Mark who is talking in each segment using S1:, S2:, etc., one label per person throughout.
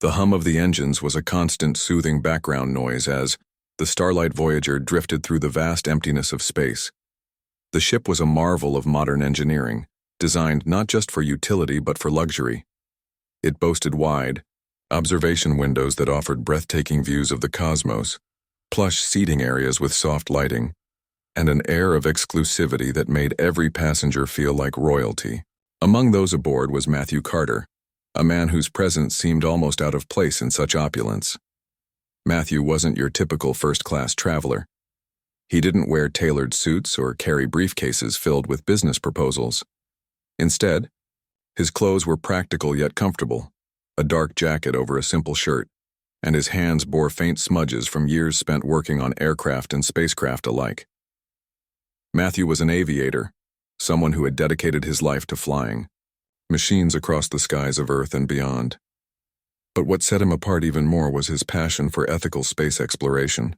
S1: The hum of the engines was a constant soothing background noise as the Starlight Voyager drifted through the vast emptiness of space. The ship was a marvel of modern engineering, designed not just for utility but for luxury. It boasted wide, observation windows that offered breathtaking views of the cosmos, plush seating areas with soft lighting, and an air of exclusivity that made every passenger feel like royalty. Among those aboard was Matthew Carter, a man whose presence seemed almost out of place in such opulence. Matthew wasn't your typical first-class traveler. He didn't wear tailored suits or carry briefcases filled with business proposals. Instead, his clothes were practical yet comfortable, a dark jacket over a simple shirt, and his hands bore faint smudges from years spent working on aircraft and spacecraft alike. Matthew was an aviator, someone who had dedicated his life to flying, machines across the skies of Earth and beyond. But what set him apart even more was his passion for ethical space exploration.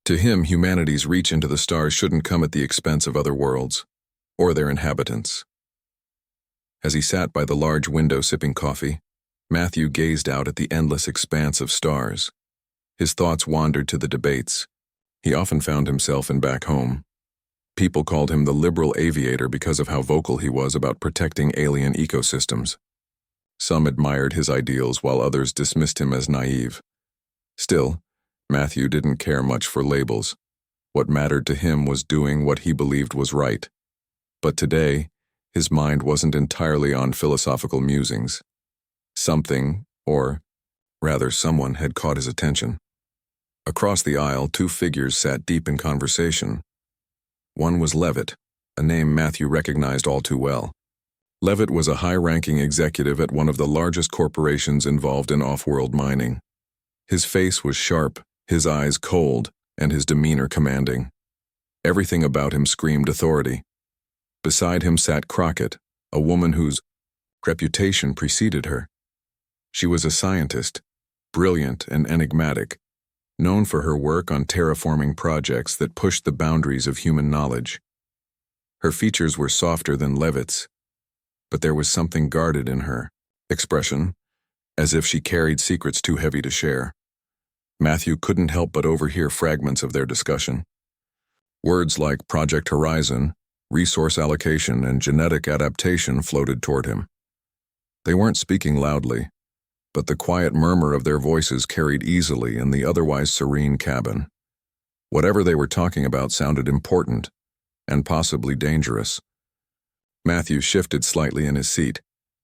S1: To him, humanity's reach into the stars shouldn't come at the expense of other worlds, or their inhabitants. As he sat by the large window sipping coffee, Matthew gazed out at the endless expanse of stars. His thoughts wandered to the debates. He often found himself in back home. People called him the liberal aviator because of how vocal he was about protecting alien ecosystems. Some admired his ideals while others dismissed him as naive. Still, Matthew didn't care much for labels. What mattered to him was doing what he believed was right. But today, his mind wasn't entirely on philosophical musings. Something, or rather someone, had caught his attention. Across the aisle, two figures sat deep in conversation. One was Leavitt, a name Matthew recognized all too well. Leavitt was a high-ranking executive at one of the largest corporations involved in off-world mining. His face was sharp, his eyes cold, and his demeanor commanding. Everything about him screamed authority. Beside him sat Crockett, a woman whose reputation preceded her. She was a scientist, brilliant and enigmatic, known for her work on terraforming projects that pushed the boundaries of human knowledge. Her features were softer than Leavitt's, but there was something guarded in her expression, as if she carried secrets too heavy to share. Matthew couldn't help but overhear fragments of their discussion. Words like Project Horizon, resource allocation, and genetic adaptation floated toward him. They weren't speaking loudly, but the quiet murmur of their voices carried easily in the otherwise serene cabin. Whatever they were talking about sounded important, and possibly dangerous. Matthew shifted slightly in his seat,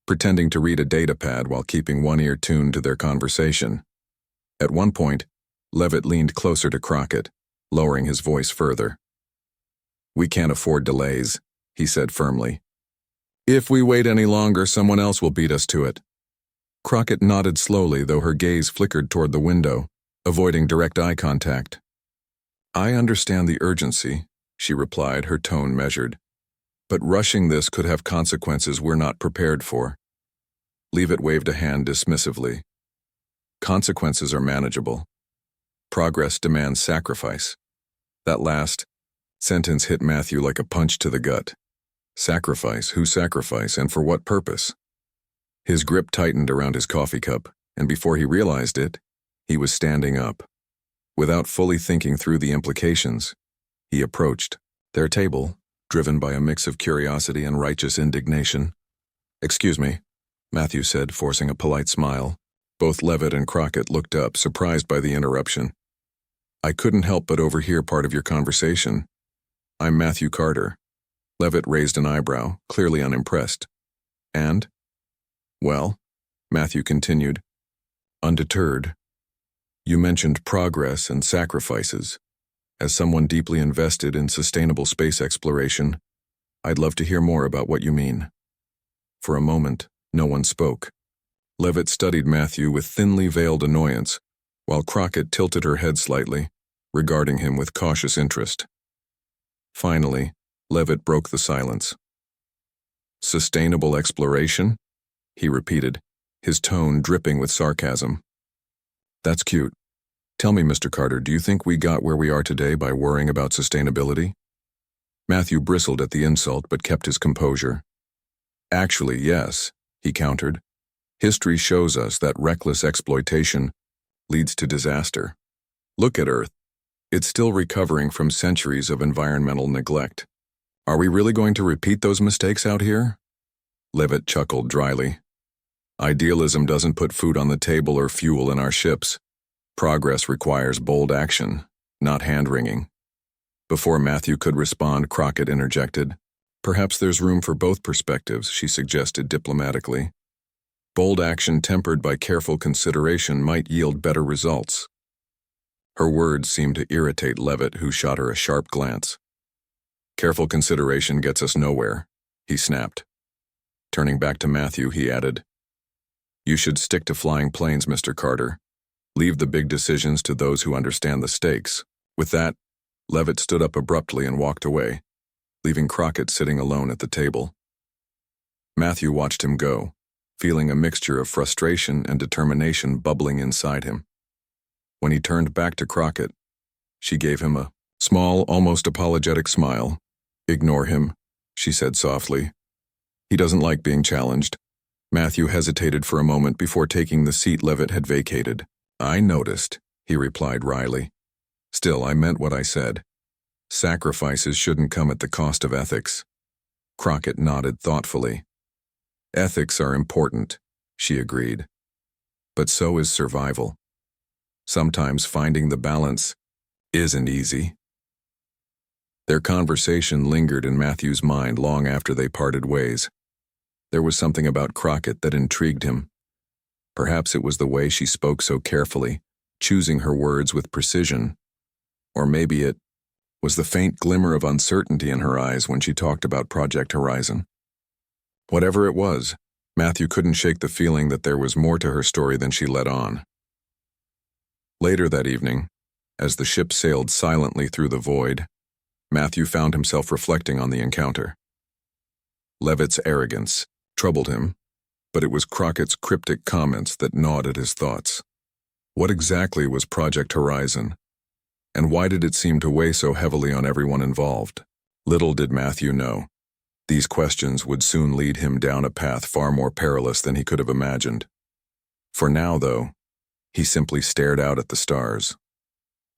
S1: pretending to read a datapad while keeping one ear tuned to their conversation. At one point, Leavitt leaned closer to Crockett, lowering his voice further. "We can't afford delays," he said firmly. "If we wait any longer, someone else will beat us to it." Crockett nodded slowly, though her gaze flickered toward the window, avoiding direct eye contact. "I understand the urgency," she replied, her tone measured. "But rushing this could have consequences we're not prepared for." Leavitt waved a hand dismissively. "Consequences are manageable. Progress demands sacrifice." That last sentence hit Matthew like a punch to the gut. Sacrifice? Who sacrifice, and for what purpose? His grip tightened around his coffee cup, and before he realized it, he was standing up. Without fully thinking through the implications, he approached their table, driven by a mix of curiosity and righteous indignation. "Excuse me," Matthew said, forcing a polite smile. Both Leavitt and Crockett looked up, surprised by the interruption. "I couldn't help but overhear part of your conversation. I'm Matthew Carter." Leavitt raised an eyebrow, clearly unimpressed. "And?" "Well," Matthew continued, undeterred, "you mentioned progress and sacrifices. As someone deeply invested in sustainable space exploration, I'd love to hear more about what you mean." For a moment, no one spoke. Leavitt studied Matthew with thinly veiled annoyance, while Crockett tilted her head slightly, regarding him with cautious interest. Finally, Leavitt broke the silence. "Sustainable exploration?" he repeated, his tone dripping with sarcasm. "That's cute. Tell me, Mr. Carter, do you think we got where we are today by worrying about sustainability?" Matthew bristled at the insult but kept his composure. "Actually, yes," he countered. History shows us that reckless exploitation leads to disaster. Look at Earth. It's still recovering from centuries of environmental neglect. Are we really going to repeat those mistakes out here? Leavitt chuckled dryly. Idealism doesn't put food on the table or fuel in our ships. Progress requires bold action, not hand-wringing. Before Matthew could respond, Crockett interjected. Perhaps there's room for both perspectives, she suggested diplomatically. Bold action tempered by careful consideration might yield better results. Her words seemed to irritate Leavitt, who shot her a sharp glance. Careful consideration gets us nowhere, he snapped. Turning back to Matthew, he added, You should stick to flying planes, Mr. Carter. Leave the big decisions to those who understand the stakes. With that, Leavitt stood up abruptly and walked away, leaving Crockett sitting alone at the table. Matthew watched him go, feeling a mixture of frustration and determination bubbling inside him. When he turned back to Crockett, she gave him a small, almost apologetic smile. Ignore him, she said softly. He doesn't like being challenged. Matthew hesitated for a moment before taking the seat Leavitt had vacated. I noticed, he replied wryly. Still, I meant what I said. Sacrifices shouldn't come at the cost of ethics. Crockett nodded thoughtfully. Ethics are important, she agreed. But so is survival. Sometimes finding the balance isn't easy. Their conversation lingered in Matthew's mind long after they parted ways. There was something about Crockett that intrigued him. Perhaps it was the way she spoke so carefully, choosing her words with precision. Or maybe it was the faint glimmer of uncertainty in her eyes when she talked about Project Horizon. Whatever it was, Matthew couldn't shake the feeling that there was more to her story than she let on. Later that evening, as the ship sailed silently through the void, Matthew found himself reflecting on the encounter. Leavitt's arrogance troubled him, but it was Crockett's cryptic comments that gnawed at his thoughts. What exactly was Project Horizon, and why did it seem to weigh so heavily on everyone involved? Little did Matthew know. These questions would soon lead him down a path far more perilous than he could have imagined. For now, though, he simply stared out at the stars,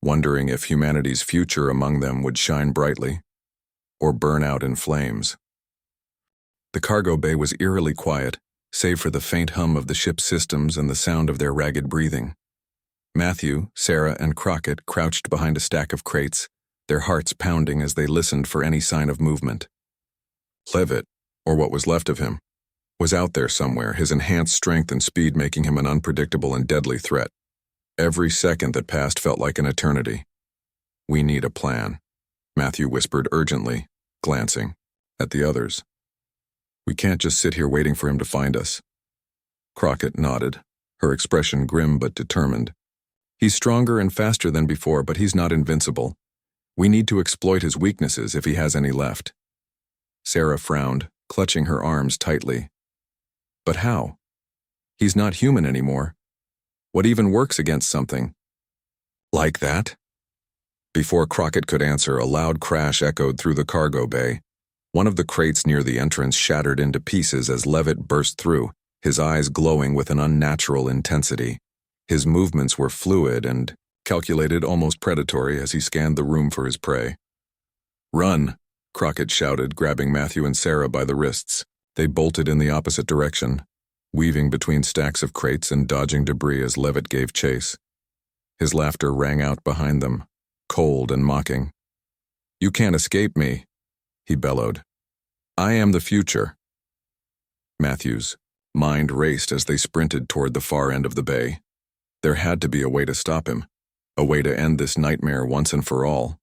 S1: wondering if humanity's future among them would shine brightly or burn out in flames. The cargo bay was eerily quiet, save for the faint hum of the ship's systems and the sound of their ragged breathing. Matthew, Sarah, and Crockett crouched behind a stack of crates, their hearts pounding as they listened for any sign of movement. Leavitt, or what was left of him, was out there somewhere, his enhanced strength and speed making him an unpredictable and deadly threat. Every second that passed felt like an eternity. We need a plan, Matthew whispered urgently, glancing at the others. We can't just sit here waiting for him to find us. Crockett nodded, her expression grim but determined. He's stronger and faster than before, but he's not invincible. We need to exploit his weaknesses if he has any left. Sarah frowned, clutching her arms tightly. But how? He's not human anymore. What even works against something like that? Before Crockett could answer, a loud crash echoed through the cargo bay. One of the crates near the entrance shattered into pieces as Leavitt burst through, his eyes glowing with an unnatural intensity. His movements were fluid and calculated, almost predatory, as he scanned the room for his prey. Run! Crockett shouted, grabbing Matthew and Sarah by the wrists. They bolted in the opposite direction, weaving between stacks of crates and dodging debris as Leavitt gave chase. His laughter rang out behind them, cold and mocking. You can't escape me, he bellowed. I am the future. Matthew's mind raced as they sprinted toward the far end of the bay. There had to be a way to stop him, a way to end this nightmare once and for all.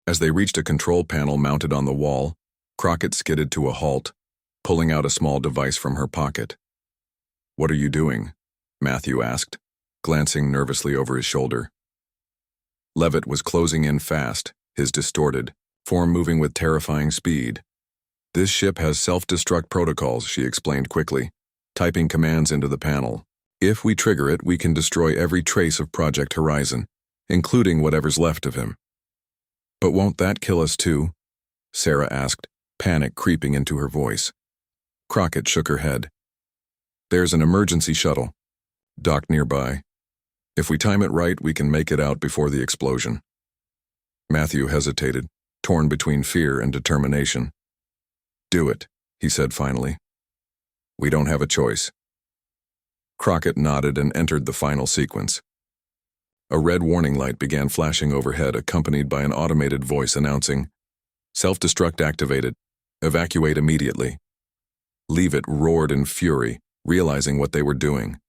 S1: As they reached a control panel mounted on the wall, Crockett skidded to a halt, pulling out a small device from her pocket. What are you doing? Matthew asked, glancing nervously over his shoulder. Leavitt was closing in fast, his distorted form moving with terrifying speed. This ship has self-destruct protocols, she explained quickly, typing commands into the panel. If we trigger it, we can destroy every trace of Project Horizon, including whatever's left of him. But won't that kill us too? Sarah asked, panic creeping into her voice. Crockett shook her head. There's an emergency shuttle, docked nearby. If we time it right, we can make it out before the explosion. Matthew hesitated, torn between fear and determination. Do it, he said finally. We don't have a choice. Crockett nodded and entered the final sequence. A red warning light began flashing overhead, accompanied by an automated voice announcing, "Self-destruct activated. Evacuate immediately." Leavitt roared in fury, realizing what they were doing.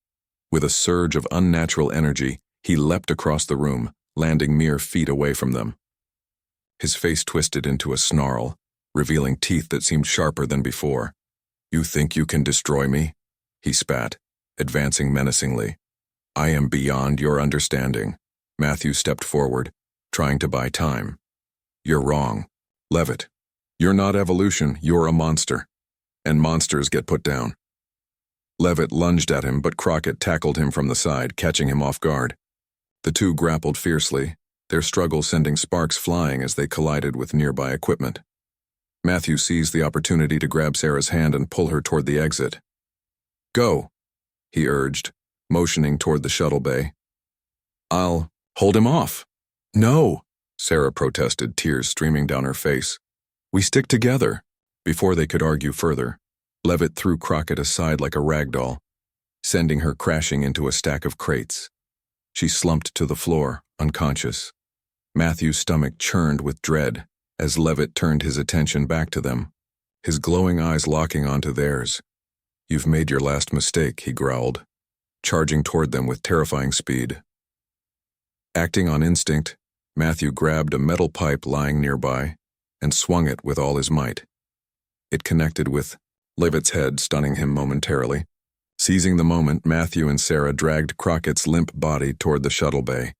S1: With a surge of unnatural energy, he leapt across the room, landing mere feet away from them. His face twisted into a snarl, revealing teeth that seemed sharper than before. "You think you can destroy me?" he spat, advancing menacingly. "I am beyond your understanding." Matthew stepped forward, trying to buy time. "You're wrong, Leavitt. You're not evolution, you're a monster. And monsters get put down." Leavitt lunged at him, but Crockett tackled him from the side, catching him off guard. The two grappled fiercely, their struggle sending sparks flying as they collided with nearby equipment. Matthew seized the opportunity to grab Sarah's hand and pull her toward the exit. "Go," he urged, motioning toward the shuttle bay. "I'll hold him off." "No," Sarah protested, tears streaming down her face. "We stick together." Before they could argue further, Leavitt threw Crockett aside like a rag doll, sending her crashing into a stack of crates. She slumped to the floor, unconscious. Matthew's stomach churned with dread as Leavitt turned his attention back to them, his glowing eyes locking onto theirs. "You've made your last mistake," he growled, charging toward them with terrifying speed. Acting on instinct, Matthew grabbed a metal pipe lying nearby and swung it with all his might. It connected with Leavitt's head, stunning him momentarily. Seizing the moment, Matthew and Sarah dragged Crockett's limp body toward the shuttle bay,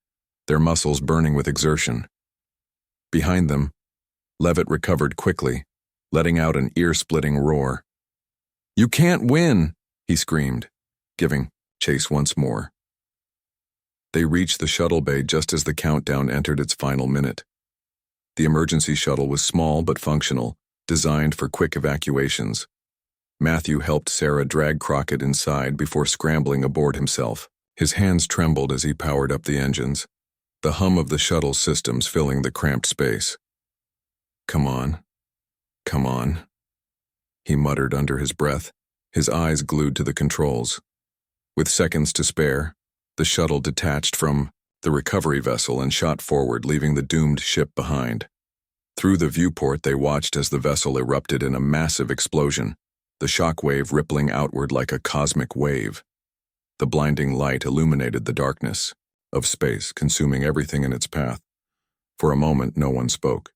S1: their muscles burning with exertion. Behind them, Leavitt recovered quickly, letting out an ear-splitting roar. "You can't win!" he screamed, giving chase once more. They reached the shuttle bay just as the countdown entered its final minute. The emergency shuttle was small but functional, designed for quick evacuations. Matthew helped Sarah drag Crockett inside before scrambling aboard himself. His hands trembled as he powered up the engines, the hum of the shuttle's systems filling the cramped space. Come on, he muttered under his breath, his eyes glued to the controls. With seconds to spare, the shuttle detached from the recovery vessel and shot forward, leaving the doomed ship behind. Through the viewport, they watched as the vessel erupted in a massive explosion, the shock wave rippling outward like a cosmic wave. The blinding light illuminated the darkness of space, consuming everything in its path. For a moment, no one spoke.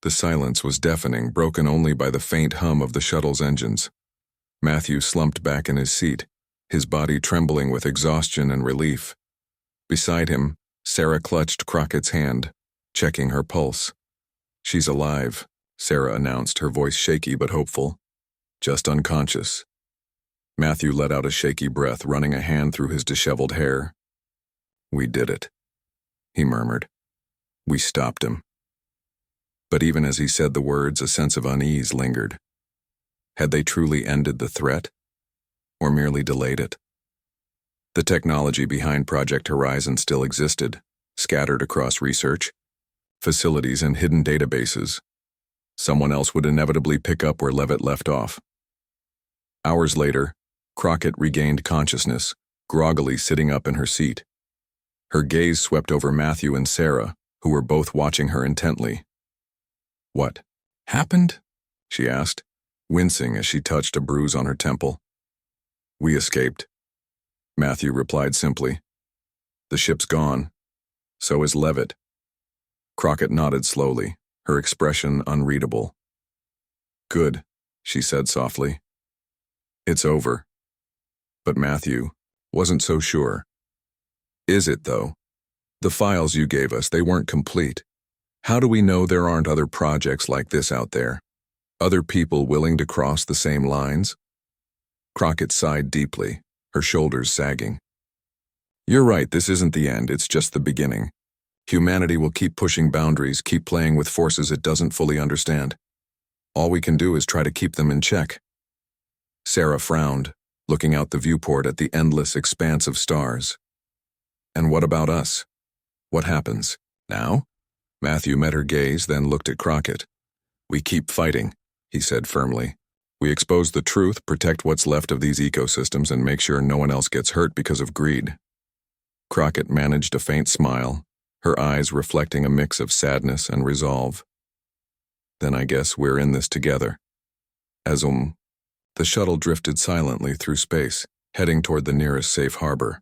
S1: The silence was deafening, broken only by the faint hum of the shuttle's engines. Matthew slumped back in his seat, his body trembling with exhaustion and relief. Beside him, Sarah clutched Crockett's hand, checking her pulse. "She's alive," Sarah announced, her voice shaky but hopeful. "Just unconscious." Matthew let out a shaky breath, running a hand through his disheveled hair. "We did it," he murmured. "We stopped him." But even as he said the words, a sense of unease lingered. Had they truly ended the threat, or merely delayed it? The technology behind Project Horizon still existed, scattered across research, facilities, and hidden databases. Someone else would inevitably pick up where Leavitt left off. Hours later, Crockett regained consciousness, groggily sitting up in her seat. Her gaze swept over Matthew and Sarah, who were both watching her intently. "What happened?" she asked, wincing as she touched a bruise on her temple. "We escaped," Matthew replied simply. "The ship's gone. So is Leavitt." Crockett nodded slowly, her expression unreadable. "Good," she said softly. "It's over." But Matthew wasn't so sure. "Is it, though? The files you gave us, they weren't complete. How do we know there aren't other projects like this out there? Other people willing to cross the same lines?" Crockett sighed deeply, her shoulders sagging. "You're right, this isn't the end, it's just the beginning. Humanity will keep pushing boundaries, keep playing with forces it doesn't fully understand. All we can do is try to keep them in check." Sarah frowned, looking out the viewport at the endless expanse of stars. And what about us? What happens now? Matthew met her gaze, then looked at Crockett. We keep fighting, he said firmly. We expose the truth, protect what's left of these ecosystems, and make sure no one else gets hurt because of greed. Crockett managed a faint smile, her eyes reflecting a mix of sadness and resolve. Then I guess we're in this together. As the shuttle drifted silently through space, heading toward the nearest safe harbor.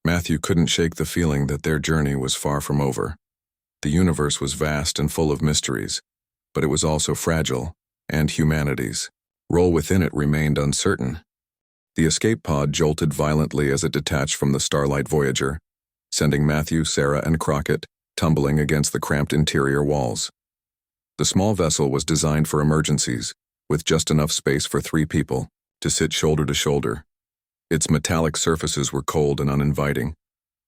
S1: Matthew couldn't shake the feeling that their journey was far from over. The universe was vast and full of mysteries, but it was also fragile, and humanity's role within it remained uncertain. The escape pod jolted violently as it detached from the Starlight Voyager, sending Matthew, Sarah, and Crockett tumbling against the cramped interior walls. The small vessel was designed for emergencies, with just enough space for 3 people to sit shoulder to shoulder. Its metallic surfaces were cold and uninviting,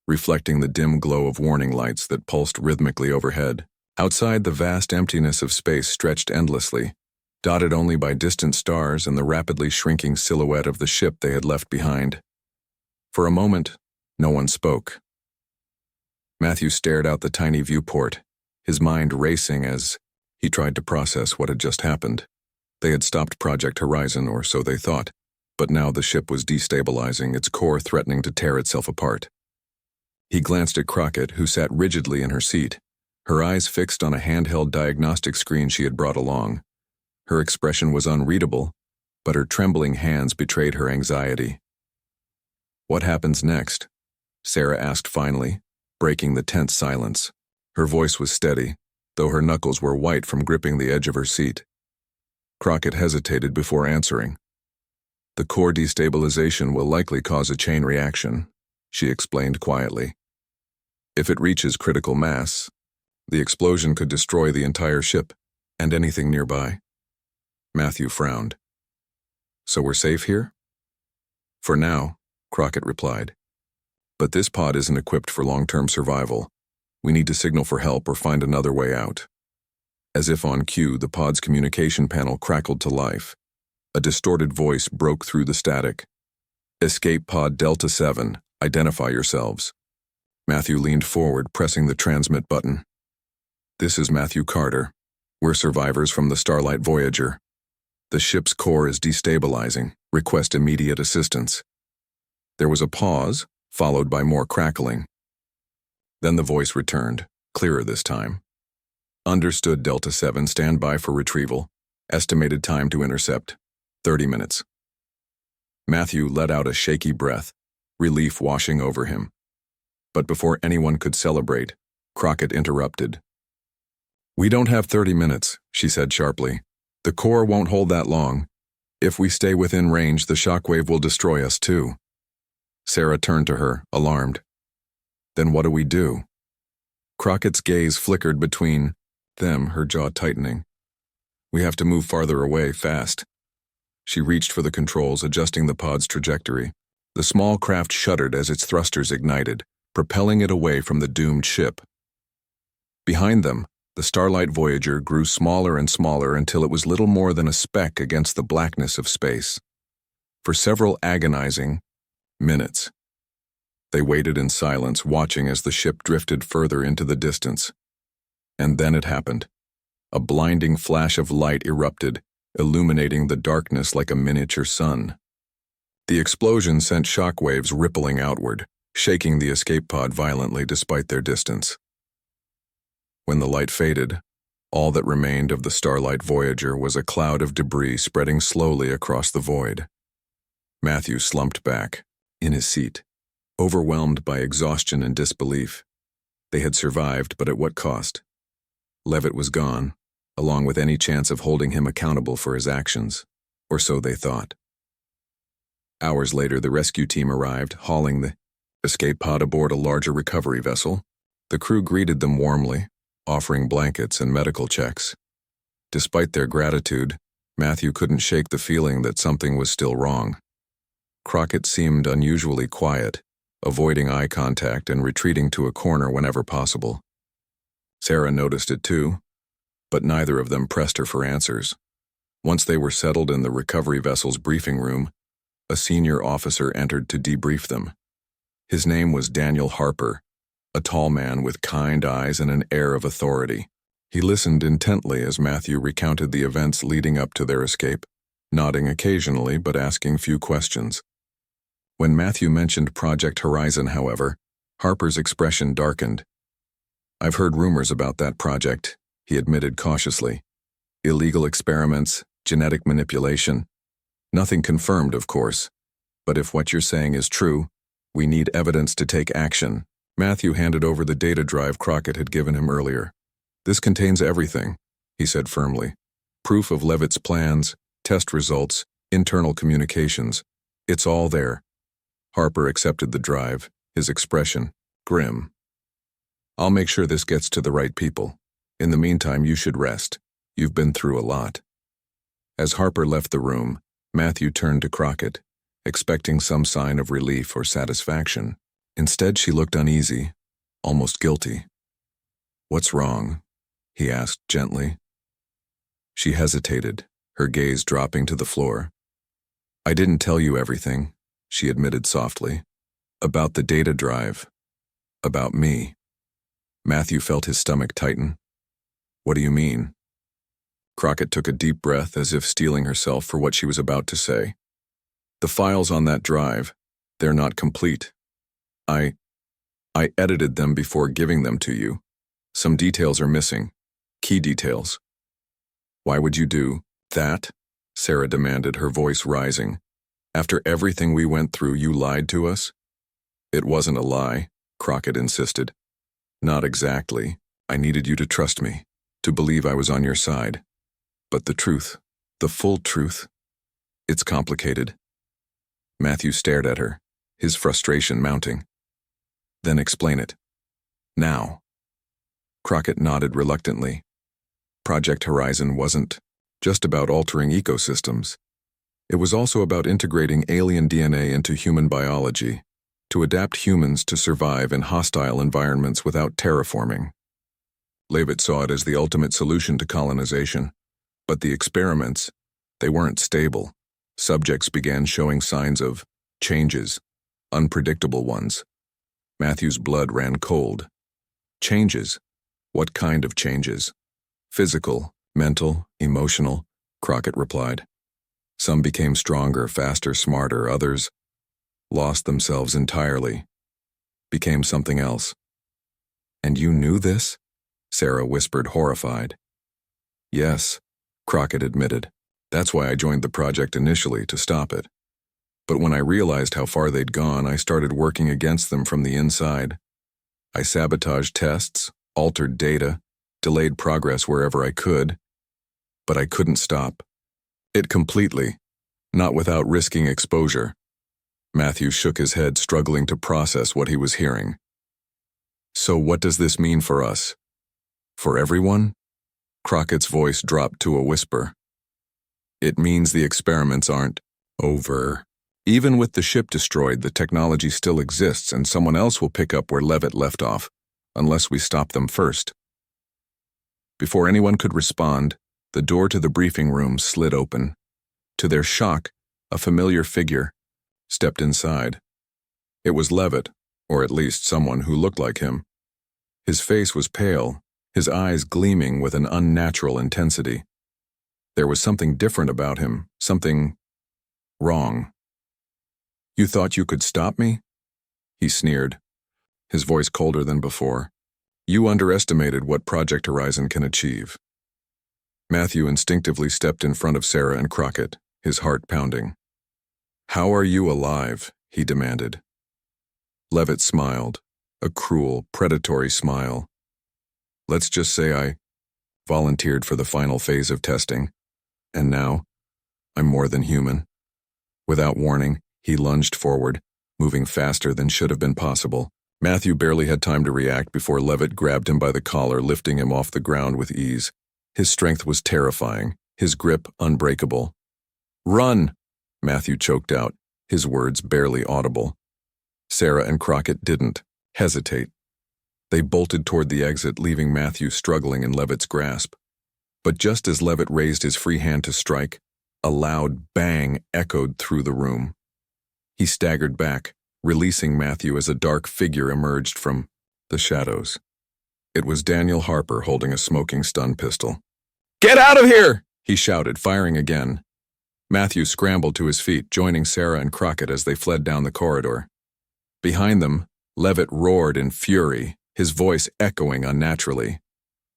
S1: reflecting the dim glow of warning lights that pulsed rhythmically overhead. Outside, the vast emptiness of space stretched endlessly, dotted only by distant stars and the rapidly shrinking silhouette of the ship they had left behind. For a moment, no one spoke. Matthew stared out the tiny viewport, his mind racing as he tried to process what had just happened. They had stopped Project Horizon, or so they thought, but now the ship was destabilizing, its core threatening to tear itself apart. He glanced at Crockett, who sat rigidly in her seat, her eyes fixed on a handheld diagnostic screen she had brought along. Her expression was unreadable, but her trembling hands betrayed her anxiety. What happens next? Sarah asked finally, breaking the tense silence. Her voice was steady, though her knuckles were white from gripping the edge of her seat. Crockett hesitated before answering. The core destabilization will likely cause a chain reaction, she explained quietly. If it reaches critical mass, the explosion could destroy the entire ship and anything nearby. Matthew frowned. So we're safe here? For now, Crockett replied. But this pod isn't equipped for long-term survival. We need to signal for help or find another way out. As if on cue, the pod's communication panel crackled to life. A distorted voice broke through the static. Escape pod Delta 7, identify yourselves. Matthew leaned forward, pressing the transmit button. This is Matthew Carter. We're survivors from the Starlight Voyager. The ship's core is destabilizing. Request immediate assistance. There was a pause, followed by more crackling. Then the voice returned, clearer this time. Understood, Delta 7, stand by for retrieval. Estimated time to intercept, 30 minutes. Matthew let out a shaky breath, relief washing over him. But before anyone could celebrate, Crockett interrupted. We don't have 30 minutes, she said sharply. The core won't hold that long. If we stay within range, the shockwave will destroy us too. Sarah turned to her, alarmed. Then what do we do? Crockett's gaze flickered between them, her jaw tightening. We have to move farther away, fast. She reached for the controls, adjusting the pod's trajectory. The small craft shuddered as its thrusters ignited, propelling it away from the doomed ship. Behind them, the Starlight Voyager grew smaller and smaller until it was little more than a speck against the blackness of space. For several agonizing minutes, they waited in silence, watching as the ship drifted further into the distance. And then it happened. A blinding flash of light erupted, illuminating the darkness like a miniature sun. The explosion sent shockwaves rippling outward, shaking the escape pod violently despite their distance. When the light faded, all that remained of the Starlight Voyager was a cloud of debris spreading slowly across the void. Matthew slumped back, in his seat, overwhelmed by exhaustion and disbelief. They had survived, but at what cost? Leavitt was gone, along with any chance of holding him accountable for his actions, or so they thought. Hours later, the rescue team arrived, hauling the escape pod aboard a larger recovery vessel. The crew greeted them warmly, offering blankets and medical checks. Despite their gratitude, Matthew couldn't shake the feeling that something was still wrong. Crockett seemed unusually quiet, avoiding eye contact and retreating to a corner whenever possible. Sarah noticed it too, but neither of them pressed her for answers. Once they were settled in the recovery vessel's briefing room, a senior officer entered to debrief them. His name was Daniel Harper, a tall man with kind eyes and an air of authority. He listened intently as Matthew recounted the events leading up to their escape, nodding occasionally but asking few questions. When Matthew mentioned Project Horizon, however, Harper's expression darkened. "I've heard rumors about that project," he admitted cautiously. "Illegal experiments, genetic manipulation. Nothing confirmed, of course. But if what you're saying is true, we need evidence to take action." Matthew handed over the data drive Crockett had given him earlier. "This contains everything," he said firmly. "Proof of Leavitt's plans, test results, internal communications. It's all there." Harper accepted the drive, his expression grim. "I'll make sure this gets to the right people. In the meantime, you should rest. You've been through a lot." As Harper left the room, Matthew turned to Crockett, expecting some sign of relief or satisfaction. Instead, she looked uneasy, almost guilty. "What's wrong?" he asked gently. She hesitated, her gaze dropping to the floor. "I didn't tell you everything," she admitted softly. "About the data drive. About me." Matthew felt his stomach tighten. "What do you mean?" Crockett took a deep breath as if steeling herself for what she was about to say. "The files on that drive, they're not complete. I edited them before giving them to you. Some details are missing. Key details." "Why would you do that?" Sarah demanded, her voice rising. "After everything we went through, you lied to us?" "It wasn't a lie," Crockett insisted. "Not exactly. I needed you to trust me, to believe I was on your side. But the truth, the full truth, it's complicated." Matthew stared at her, his frustration mounting. "Then explain it. Now." Crockett nodded reluctantly. Project Horizon wasn't just about altering ecosystems. It was also about integrating alien DNA into human biology, to adapt humans to survive in hostile environments without terraforming. Leavitt saw it as the ultimate solution to colonization. But the experiments, they weren't stable. Subjects began showing signs of changes, unpredictable ones. Matthew's blood ran cold. Changes? What kind of changes? "Physical, mental, emotional," Crockett replied. "Some became stronger, faster, smarter. Others lost themselves entirely, became something else." "And you knew this?" Sarah whispered, horrified. "Yes," Crockett admitted. "That's why I joined the project initially, to stop it. But when I realized how far they'd gone, I started working against them from the inside. I sabotaged tests, altered data, delayed progress wherever I could. But I couldn't stop it completely, not without risking exposure." Matthew shook his head, struggling to process what he was hearing. "So what does this mean for us? For everyone?" Crockett's voice dropped to a whisper. "It means the experiments aren't over. Even with the ship destroyed, the technology still exists, and someone else will pick up where Leavitt left off, unless we stop them first." Before anyone could respond, the door to the briefing room slid open. To their shock, a familiar figure stepped inside. It was Leavitt, or at least someone who looked like him. His face was pale, his eyes gleaming with an unnatural intensity. There was something different about him, something wrong. "You thought you could stop me?" he sneered, his voice colder than before. "You underestimated what Project Horizon can achieve." Matthew instinctively stepped in front of Sarah and Crockett, his heart pounding. "How are you alive?" he demanded. Leavitt smiled, a cruel, predatory smile. "Let's just say I volunteered for the final phase of testing, and now I'm more than human." Without warning, he lunged forward, moving faster than should have been possible. Matthew barely had time to react before Leavitt grabbed him by the collar, lifting him off the ground with ease. His strength was terrifying, his grip unbreakable. "Run!" Matthew choked out, his words barely audible. Sarah and Crockett didn't hesitate. They bolted toward the exit, leaving Matthew struggling in Leavitt's grasp. But just as Leavitt raised his free hand to strike, a loud bang echoed through the room. He staggered back, releasing Matthew as a dark figure emerged from the shadows. It was Daniel Harper holding a smoking stun pistol. "Get out of here!" he shouted, firing again. Matthew scrambled to his feet, joining Sarah and Crockett as they fled down the corridor. Behind them, Leavitt roared in fury, his voice echoing unnaturally.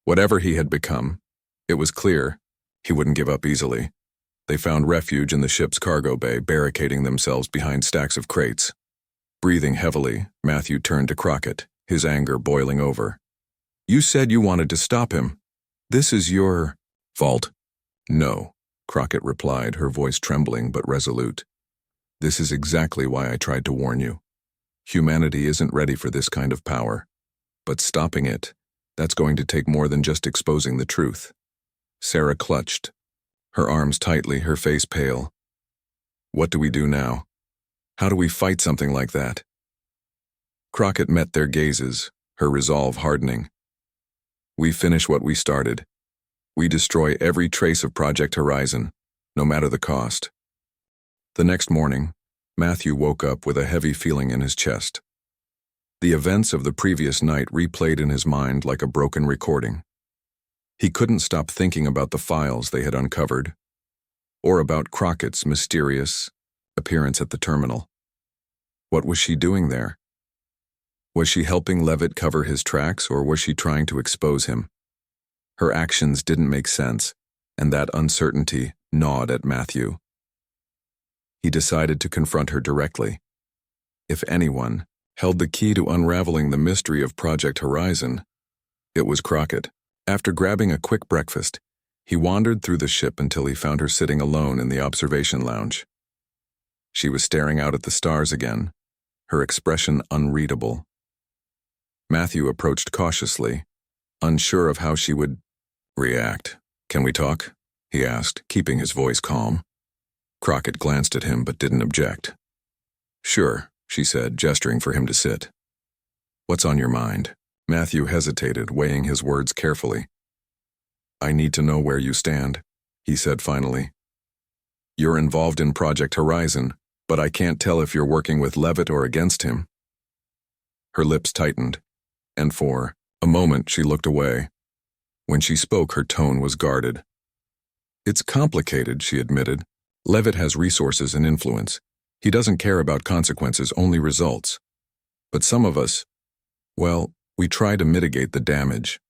S1: Whatever he had become, it was clear he wouldn't give up easily. They found refuge in the ship's cargo bay, barricading themselves behind stacks of crates. Breathing heavily, Matthew turned to Crockett, his anger boiling over. "You said you wanted to stop him. This is your fault." "No," Crockett replied, her voice trembling but resolute. "This is exactly why I tried to warn you. Humanity isn't ready for this kind of power. But stopping it, that's going to take more than just exposing the truth." Sarah clutched, her arms tightly, her face pale. "What do we do now? How do we fight something like that?" Crockett met their gazes, her resolve hardening. "We finish what we started. We destroy every trace of Project Horizon, no matter the cost." The next morning, Matthew woke up with a heavy feeling in his chest. The events of the previous night replayed in his mind like a broken recording. He couldn't stop thinking about the files they had uncovered, or about Crockett's mysterious appearance at the terminal. What was she doing there? Was she helping Leavitt cover his tracks, or was she trying to expose him? Her actions didn't make sense, and that uncertainty gnawed at Matthew. He decided to confront her directly. If anyone held the key to unraveling the mystery of Project Horizon, it was Crockett. After grabbing a quick breakfast, he wandered through the ship until he found her sitting alone in the observation lounge. She was staring out at the stars again, her expression unreadable. Matthew approached cautiously, unsure of how she would react. "Can we talk?" he asked, keeping his voice calm. Crockett glanced at him but didn't object. "Sure," she said, gesturing for him to sit. "What's on your mind?" Matthew hesitated, weighing his words carefully. "I need to know where you stand," he said finally. "You're involved in Project Horizon, but I can't tell if you're working with Leavitt or against him." Her lips tightened, and for a moment she looked away. When she spoke, her tone was guarded. "It's complicated," she admitted. "Leavitt has resources and influence. He doesn't care about consequences, only results. But some of us, well, we try to mitigate the damage."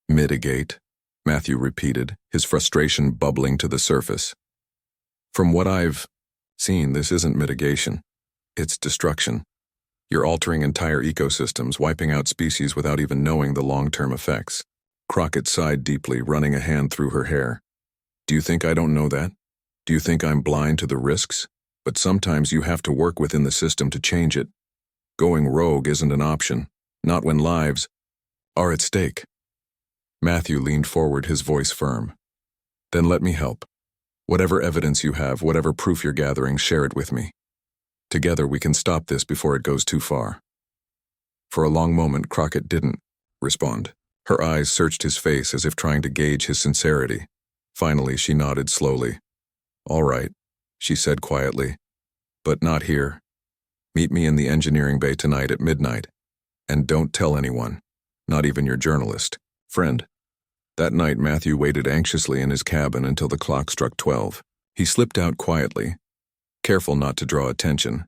S1: "Mitigate?" Matthew repeated, his frustration bubbling to the surface. "From what I've seen, this isn't mitigation. It's destruction. You're altering entire ecosystems, wiping out species without even knowing the long-term effects." Crockett sighed deeply, running a hand through her hair. "Do you think I don't know that? Do you think I'm blind to the risks? But sometimes you have to work within the system to change it. Going rogue isn't an option, not when lives are at stake." Matthew leaned forward, his voice firm. "Then let me help. Whatever evidence you have, whatever proof you're gathering, share it with me. Together we can stop this before it goes too far." For a long moment, Crockett didn't respond. Her eyes searched his face as if trying to gauge his sincerity. Finally, she nodded slowly. "All right," she said quietly, "but not here. Meet me in the engineering bay tonight at midnight. And don't tell anyone, not even your journalist friend." That night, Matthew waited anxiously in his cabin until the clock struck 12. He slipped out quietly, careful not to draw attention.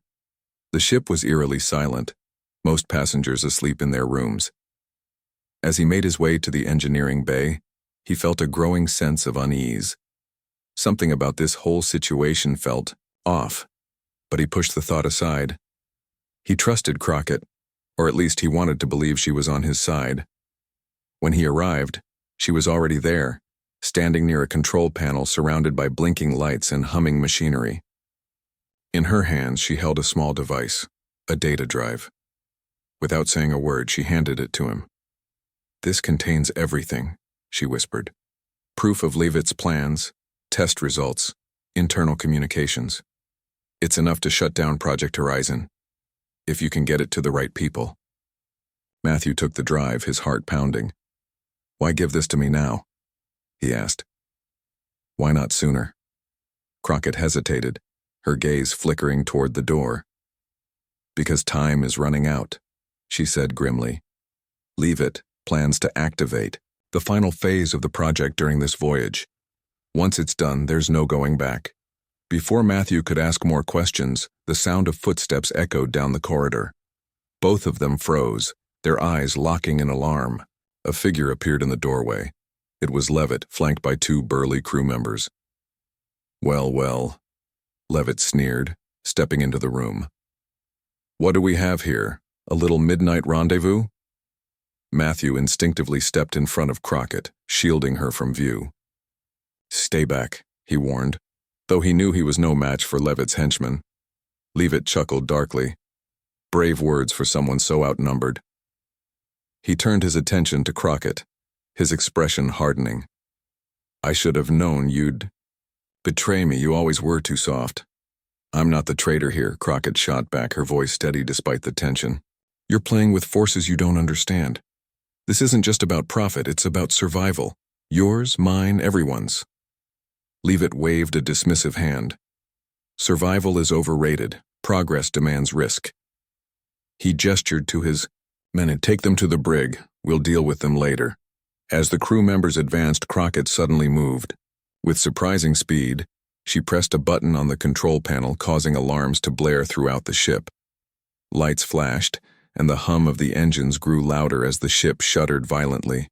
S1: The ship was eerily silent, most passengers asleep in their rooms. As he made his way to the engineering bay, he felt a growing sense of unease. Something about this whole situation felt off, but he pushed the thought aside. He trusted Crockett, or at least he wanted to believe she was on his side. When he arrived, she was already there, standing near a control panel surrounded by blinking lights and humming machinery. In her hands, she held a small device, a data drive. Without saying a word, she handed it to him. "This contains everything," she whispered. "Proof of Leavitt's plans, test results, internal communications. It's enough to shut down Project Horizon, if you can get it to the right people." Matthew took the drive, his heart pounding. "Why give this to me now?" he asked. "Why not sooner?" Crockett hesitated, her gaze flickering toward the door. "Because time is running out," she said grimly. "Leavitt plans to activate the final phase of the project during this voyage. Once it's done, there's no going back." Before Matthew could ask more questions, the sound of footsteps echoed down the corridor. Both of them froze, their eyes locking in alarm. A figure appeared in the doorway. It was Leavitt, flanked by two burly crew members. "Well, well," Leavitt sneered, stepping into the room. "What do we have here? A little midnight rendezvous?" Matthew instinctively stepped in front of Crockett, shielding her from view. "Stay back," he warned, though he knew he was no match for Leavitt's henchman. Leavitt chuckled darkly. Brave words for someone so outnumbered. He turned his attention to Crockett, his expression hardening. "I should have known you'd betray me. You always were too soft." "I'm not the traitor here," Crockett shot back, her voice steady despite the tension. "You're playing with forces you don't understand. This isn't just about profit, it's about survival. Yours, mine, everyone's." Leavitt waved a dismissive hand. "Survival is overrated. Progress demands risk." He gestured to his men and "Take them to the brig. We'll deal with them later." As the crew members advanced, Crockett suddenly moved. With surprising speed, she pressed a button on the control panel, causing alarms to blare throughout the ship. Lights flashed, and the hum of the engines grew louder as the ship shuddered violently.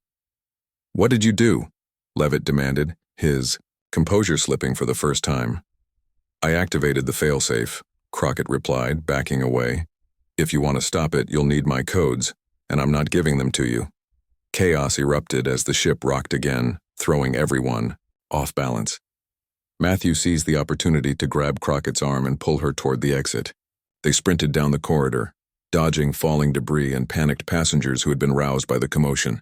S1: "What did you do?" Leavitt demanded, his composure slipping for the first time. "I activated the failsafe," Crockett replied, backing away. "If you want to stop it, you'll need my codes, and I'm not giving them to you." Chaos erupted as the ship rocked again, throwing everyone off balance. Matthew seized the opportunity to grab Crockett's arm and pull her toward the exit. They sprinted down the corridor, dodging falling debris and panicked passengers who had been roused by the commotion.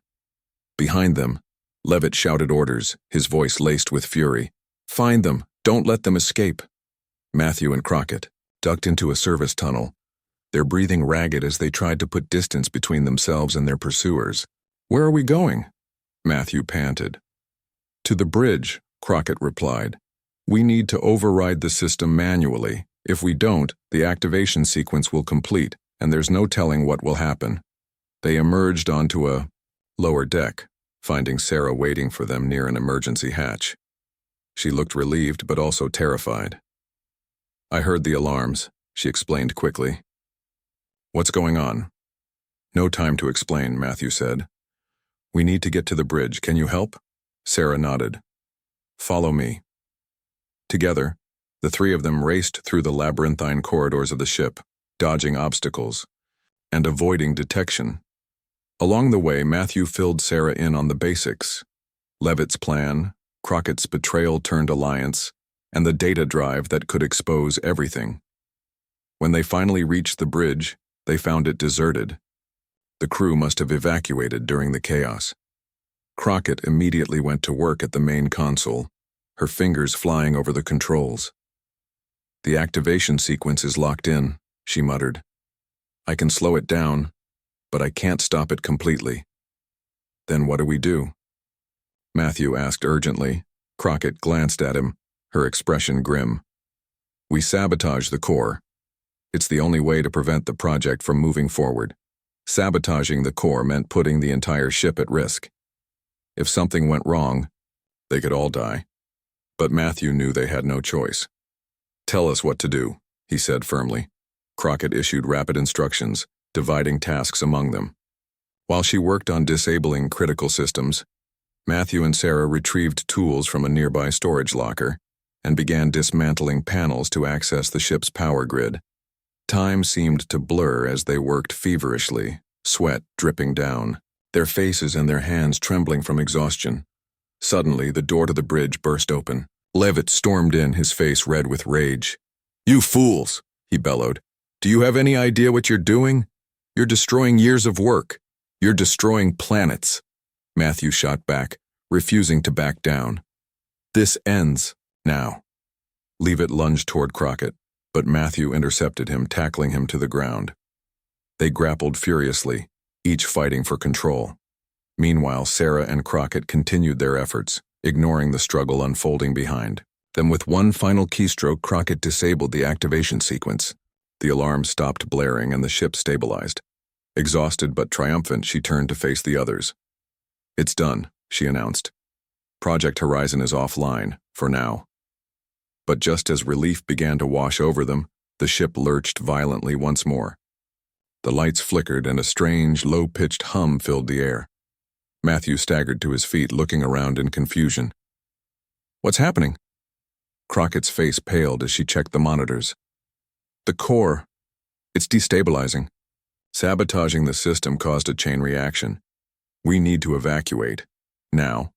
S1: Behind them, Leavitt shouted orders, his voice laced with fury. "Find them! Don't let them escape!" Matthew and Crockett ducked into a service tunnel, their breathing ragged as they tried to put distance between themselves and their pursuers. "Where are we going?" Matthew panted. "To the bridge," Crockett replied. "We need to override the system manually. If we don't, the activation sequence will complete, and there's no telling what will happen." They emerged onto a lower deck, finding Sarah waiting for them near an emergency hatch. She looked relieved but also terrified. "I heard the alarms," she explained quickly. "What's going on?" "No time to explain," Matthew said. "We need to get to the bridge. Can you help?" Sarah nodded. "Follow me." Together, the three of them raced through the labyrinthine corridors of the ship, dodging obstacles and avoiding detection. Along the way, Matthew filled Sarah in on the basics: Leavitt's plan, Crockett's betrayal-turned-alliance, and the data drive that could expose everything. When they finally reached the bridge, they found it deserted. The crew must have evacuated during the chaos. Crockett immediately went to work at the main console, her fingers flying over the controls. "The activation sequence is locked in," she muttered. "I can slow it down, but I can't stop it completely." "Then what do we do?" Matthew asked urgently. Crockett glanced at him, her expression grim. "We sabotage the core. It's the only way to prevent the project from moving forward. Sabotaging the core meant putting the entire ship at risk. If something went wrong, they could all die." But Matthew knew they had no choice. "Tell us what to do," he said firmly. Crockett issued rapid instructions, dividing tasks among them. While she worked on disabling critical systems, Matthew and Sarah retrieved tools from a nearby storage locker and began dismantling panels to access the ship's power grid. Time seemed to blur as they worked feverishly, sweat dripping down, their faces and their hands trembling from exhaustion. Suddenly, the door to the bridge burst open. Leavitt stormed in, his face red with rage. "You fools!" he bellowed. "Do you have any idea what you're doing? You're destroying years of work. You're destroying planets." Matthew shot back, refusing to back down. "This ends now." Leavitt lunged toward Crockett, but Matthew intercepted him, tackling him to the ground. They grappled furiously, each fighting for control. Meanwhile, Sarah and Crockett continued their efforts, ignoring the struggle unfolding behind. Then with one final keystroke, Crockett disabled the activation sequence. The alarm stopped blaring and the ship stabilized. Exhausted but triumphant, she turned to face the others. "It's done," she announced. "Project Horizon is offline, for now." But just as relief began to wash over them, the ship lurched violently once more. The lights flickered and a strange, low-pitched hum filled the air. Matthew staggered to his feet, looking around in confusion. "What's happening?" Crockett's face paled as she checked the monitors. "The core. It's destabilizing. Sabotaging the system caused a chain reaction. We need to evacuate. Now."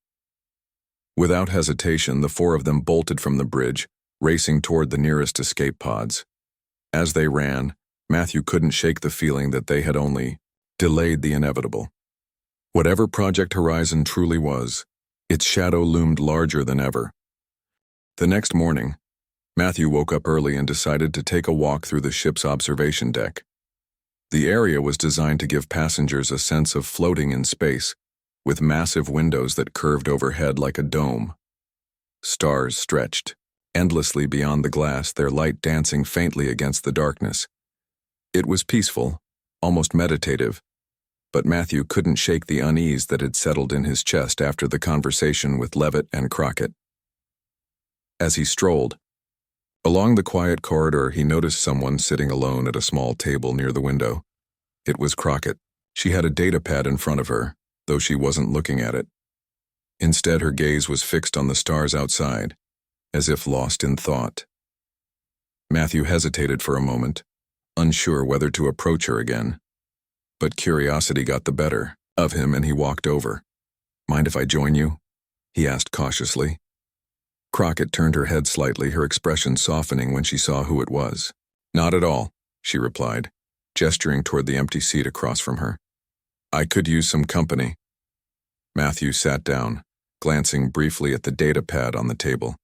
S1: Without hesitation, the four of them bolted from the bridge, racing toward the nearest escape pods. As they ran, Matthew couldn't shake the feeling that they had only delayed the inevitable. Whatever Project Horizon truly was, its shadow loomed larger than ever. The next morning, Matthew woke up early and decided to take a walk through the ship's observation deck. The area was designed to give passengers a sense of floating in space, with massive windows that curved overhead like a dome. Stars stretched endlessly beyond the glass, their light dancing faintly against the darkness. It was peaceful, almost meditative, but Matthew couldn't shake the unease that had settled in his chest after the conversation with Leavitt and Crockett. As he strolled along the quiet corridor, he noticed someone sitting alone at a small table near the window. It was Crockett. She had a data pad in front of her, though she wasn't looking at it. Instead, her gaze was fixed on the stars outside, as if lost in thought. Matthew hesitated for a moment, unsure whether to approach her again. But curiosity got the better of him and he walked over. "Mind if I join you?" he asked cautiously. Crockett turned her head slightly, her expression softening when she saw who it was. "Not at all," she replied, gesturing toward the empty seat across from her. "I could use some company." Matthew sat down, glancing briefly at the data pad on the table.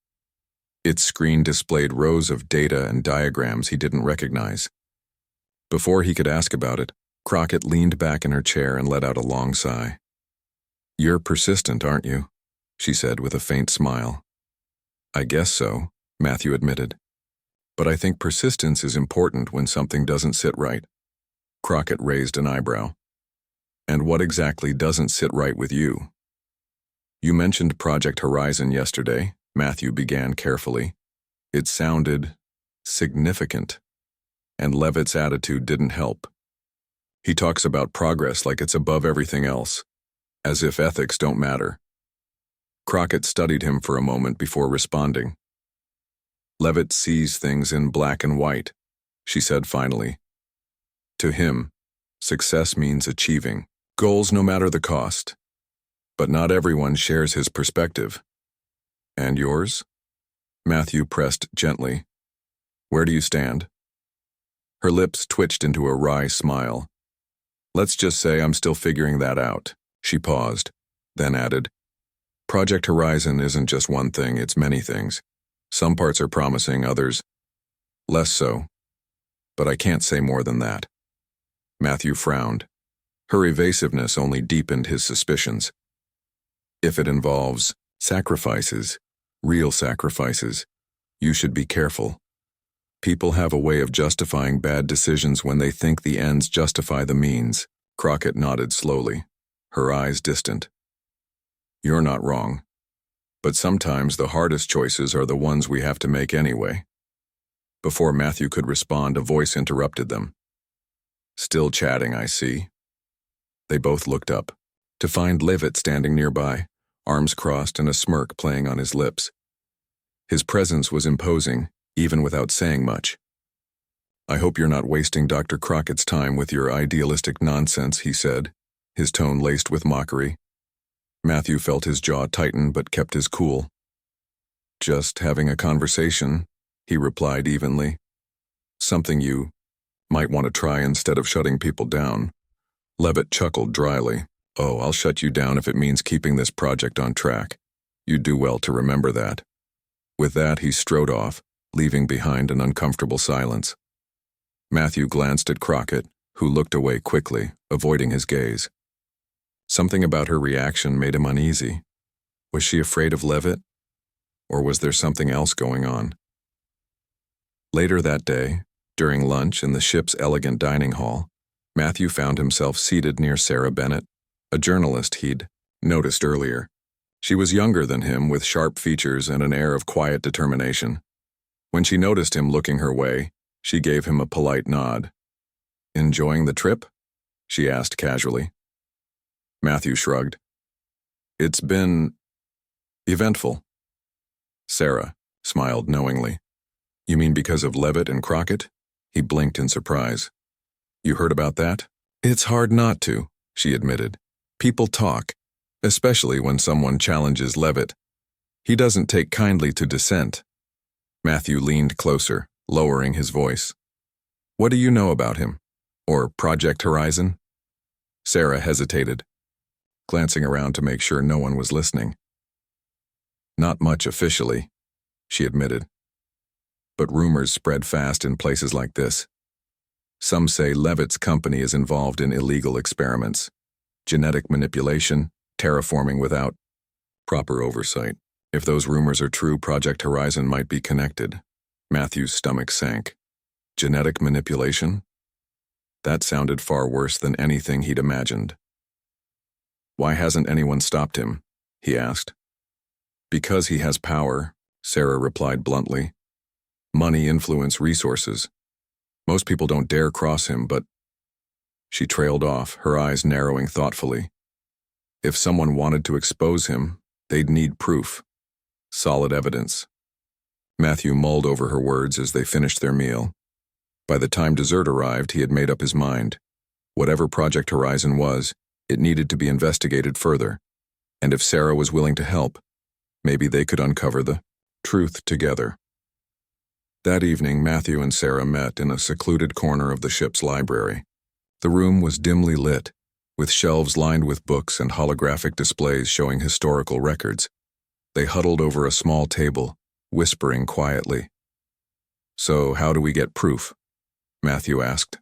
S1: Its screen displayed rows of data and diagrams he didn't recognize. Before he could ask about it, Crockett leaned back in her chair and let out a long sigh. "You're persistent, aren't you?" she said with a faint smile. "I guess so," Matthew admitted. "But I think persistence is important when something doesn't sit right." Crockett raised an eyebrow. "And what exactly doesn't sit right with you?" "You mentioned Project Horizon yesterday," Matthew began carefully. "It sounded significant, and Leavitt's attitude didn't help. He talks about progress like it's above everything else, as if ethics don't matter." Crockett studied him for a moment before responding. "Leavitt sees things in black and white," she said finally. "To him, success means achieving goals no matter the cost. But not everyone shares his perspective." "And yours?" Matthew pressed gently. "Where do you stand?" Her lips twitched into a wry smile. "Let's just say I'm still figuring that out." She paused, then added, "Project Horizon isn't just one thing, it's many things. Some parts are promising, others less so. But I can't say more than that." Matthew frowned. Her evasiveness only deepened his suspicions. "If it involves sacrifices, real sacrifices, you should be careful. People have a way of justifying bad decisions when they think the ends justify the means." Crockett nodded slowly, her eyes distant. "You're not wrong. But sometimes the hardest choices are the ones we have to make anyway." Before Matthew could respond, a voice interrupted them. "Still chatting, I see." They both looked up, to find Leavitt standing nearby, arms crossed and a smirk playing on his lips. His presence was imposing, even without saying much. "I hope you're not wasting Dr. Crockett's time with your idealistic nonsense," he said, his tone laced with mockery. Matthew felt his jaw tighten but kept his cool. "Just having a conversation," he replied evenly. "Something you might want to try instead of shutting people down." Leavitt chuckled dryly. "Oh, I'll shut you down if it means keeping this project on track. You'd do well to remember that." With that, he strode off, leaving behind an uncomfortable silence. Matthew glanced at Crockett, who looked away quickly, avoiding his gaze. Something about her reaction made him uneasy. Was she afraid of Leavitt? Or was there something else going on? Later that day, during lunch in the ship's elegant dining hall, Matthew found himself seated near Sarah Bennett, a journalist he'd noticed earlier. She was younger than him, with sharp features and an air of quiet determination. When she noticed him looking her way, she gave him a polite nod. "Enjoying the trip?" she asked casually. Matthew shrugged. "It's been eventful." Sarah smiled knowingly. "You mean because of Leavitt and Crockett?" He blinked in surprise. "You heard about that?" "It's hard not to," she admitted. "People talk, especially when someone challenges Leavitt. He doesn't take kindly to dissent." Matthew leaned closer, lowering his voice. "What do you know about him? Or Project Horizon?" Sarah hesitated, glancing around to make sure no one was listening. "Not much officially," she admitted. "But rumors spread fast in places like this. Some say Leavitt's company is involved in illegal experiments, genetic manipulation, terraforming without proper oversight. If those rumors are true, Project Horizon might be connected." Matthew's stomach sank. Genetic manipulation? That sounded far worse than anything he'd imagined. "Why hasn't anyone stopped him?" he asked. "Because he has power," Sarah replied bluntly. "Money, influence, resources. Most people don't dare cross him, but—" She trailed off, her eyes narrowing thoughtfully. "If someone wanted to expose him, they'd need proof. Solid evidence." Matthew mulled over her words as they finished their meal. By the time dessert arrived, he had made up his mind. Whatever Project Horizon was, it needed to be investigated further. And if Sarah was willing to help, maybe they could uncover the truth together. That evening, Matthew and Sarah met in a secluded corner of the ship's library. The room was dimly lit, with shelves lined with books and holographic displays showing historical records. They huddled over a small table, whispering quietly. "So how do we get proof?" Matthew asked.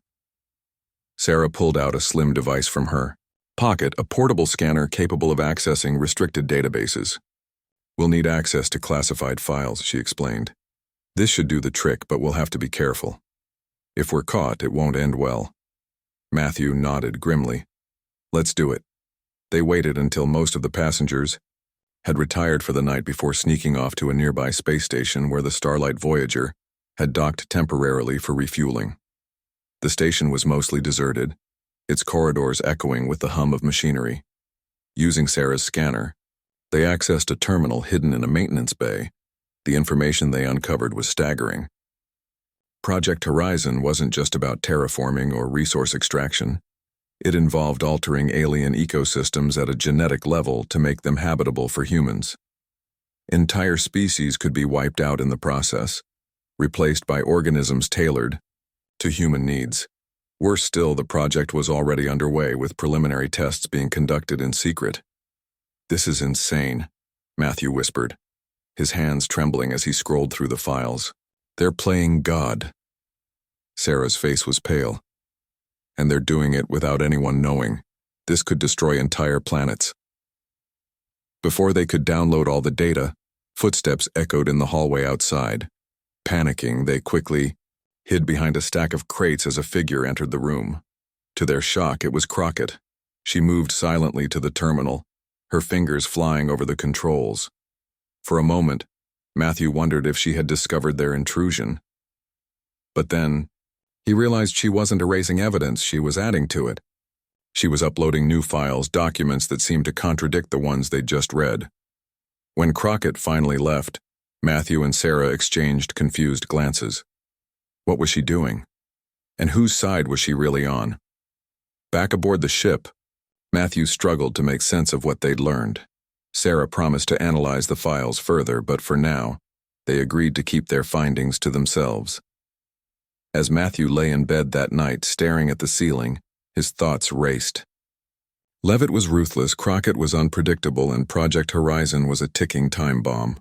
S1: Sarah pulled out a slim device from her pocket, a portable scanner capable of accessing restricted databases. "We'll need access to classified files," she explained. "This should do the trick, but we'll have to be careful. If we're caught, it won't end well." Matthew nodded grimly. "Let's do it." They waited until most of the passengers had retired for the night before sneaking off to a nearby space station where the Starlight Voyager had docked temporarily for refueling. The station was mostly deserted, its corridors echoing with the hum of machinery. Using Sarah's scanner, they accessed a terminal hidden in a maintenance bay. The information they uncovered was staggering. Project Horizon wasn't just about terraforming or resource extraction. It involved altering alien ecosystems at a genetic level to make them habitable for humans. Entire species could be wiped out in the process, replaced by organisms tailored to human needs. Worse still, the project was already underway, with preliminary tests being conducted in secret. "This is insane," Matthew whispered, his hands trembling as he scrolled through the files. "They're playing God." Sarah's face was pale. "And they're doing it without anyone knowing. This could destroy entire planets." Before they could download all the data, footsteps echoed in the hallway outside. Panicking, they quickly hid behind a stack of crates as a figure entered the room. To their shock, it was Crockett. She moved silently to the terminal, her fingers flying over the controls. For a moment, Matthew wondered if she had discovered their intrusion. But then, he realized she wasn't erasing evidence, she was adding to it. She was uploading new files, documents that seemed to contradict the ones they'd just read. When Crockett finally left, Matthew and Sarah exchanged confused glances. What was she doing? And whose side was she really on? Back aboard the ship, Matthew struggled to make sense of what they'd learned. Sarah promised to analyze the files further, but for now, they agreed to keep their findings to themselves. As Matthew lay in bed that night, staring at the ceiling, his thoughts raced. Leavitt was ruthless, Crockett was unpredictable, and Project Horizon was a ticking time bomb.